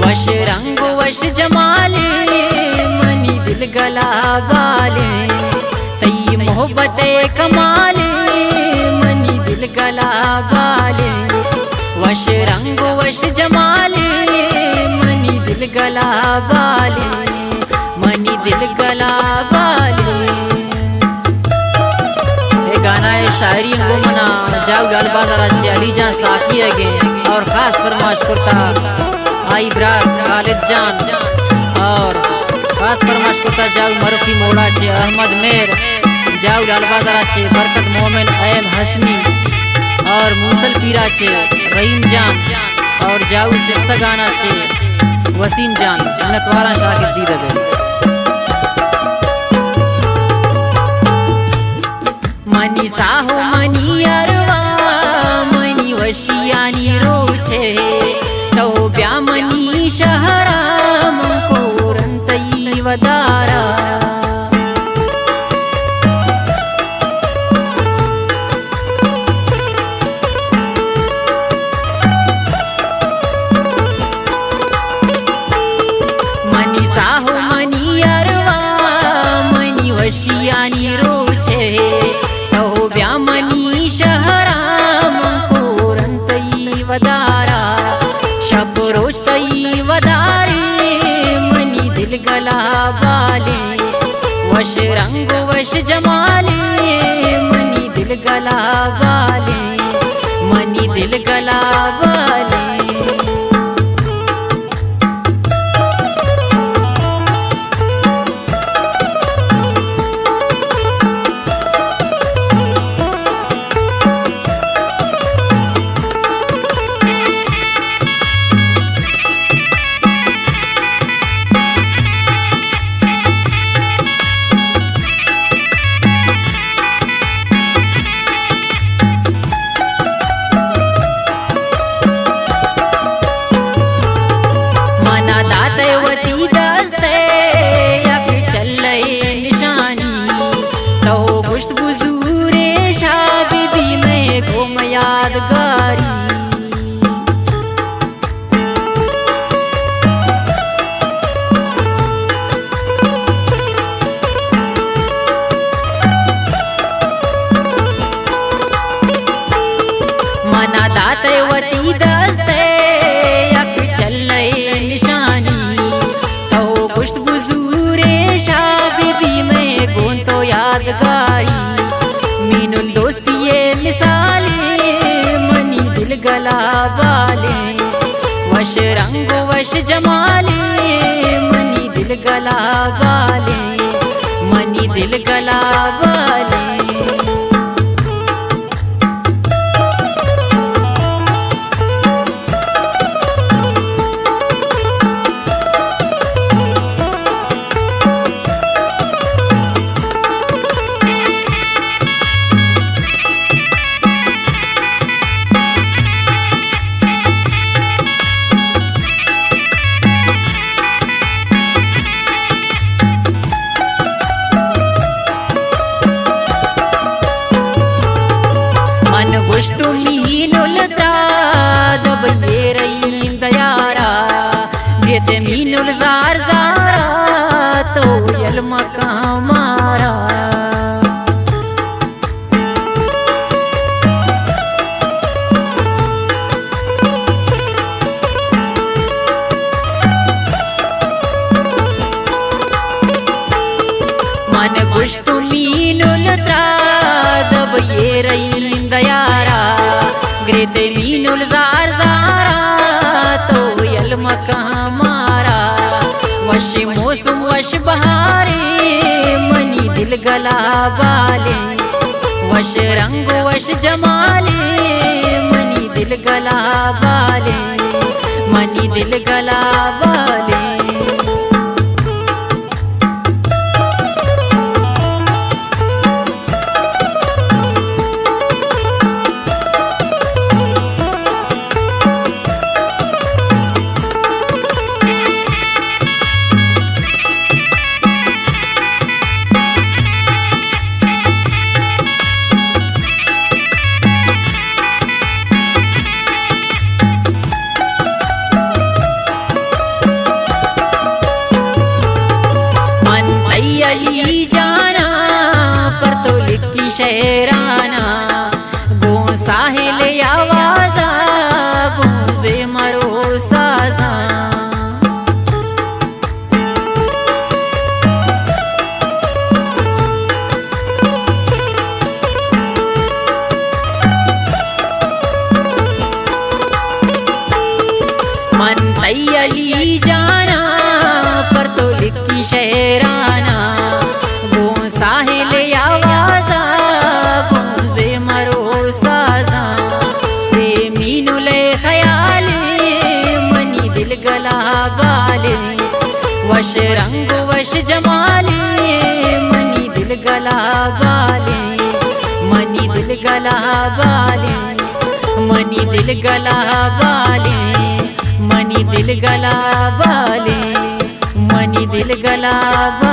वश रंग वश जमाले मनी दिल गला बाले तई मोहब्बत कमाले मनी दिल गला बाले वश रंग वश जमाले मनी दिल गला बाले मनी दिल गला बाले। ये गाना है शायरी मना जाऊ लाल बाजाराचे अलीजान साकी है और खास फरमाश करता आई ब्रास खालिद जान और खास फरमाश करता जाऊ मरुखी मोड़ा छे अहमद मेर जाऊ लाल बाजारा छे बरकत मोमिन ऐम हसनी और मूसल पीरा छे रहीम जान और जाऊ सिस्ता गाना छे वसीम जान नतवारा शाकिर जी रहे मनी साहो मनी अरवा मनी वशियानी रो छे तो ब्या मनी शहराम कोरंतई वदारा मनी साहो मनी अरवा मनी वशियानी रो छे तो ब्या मनी शहराम कोरंतई वदारा शब रोज तई वदारे मनी दिल गला बाले वश रंग वश जमाले मनी दिल गला बाले मनी दिल गला बाले। दातवती दस्ते अब चले निशानी तो पुष्ट बुजूरे शादी में घूम यादगारी मना दातवती दस्ते अब चले निशानी पुष्ट बुजूरे शादी में गुन तो यादगारी मीनुल दोस्ती ये मिसाले मनी दिल गला बाले वश रंग वश जमाले मनी दिल गला बाले मनी दिल गला बाले। मीनुल जब ये रही दयारा गेते मीनुल जार जारा तो यल मका मारा मन गुश्त मीनुल जब ये रही दयारा ग्रेते मीनुल जार जारा तो यल मका मारा वश मौसम वश बहारे मनी दिल गला बाले वश रंग वश जमाले मनी दिल गला बाले मनी दिल गला बाले। शहराना गो साहिल आवाजा गूंजे मरो साजा। मन तैयली जाना पर तो लिखी शहराना गो साहिल आवाजा गूंजे मरो साजा। प्रेमी नुले ख्याले मनी दिल गला बाले वश रंग वश जमाले मनी दिल गला बाले मनी दिल गला बाले मनी दिल गला बाले मनी दिल गला बाले मनी दिल गला बाले।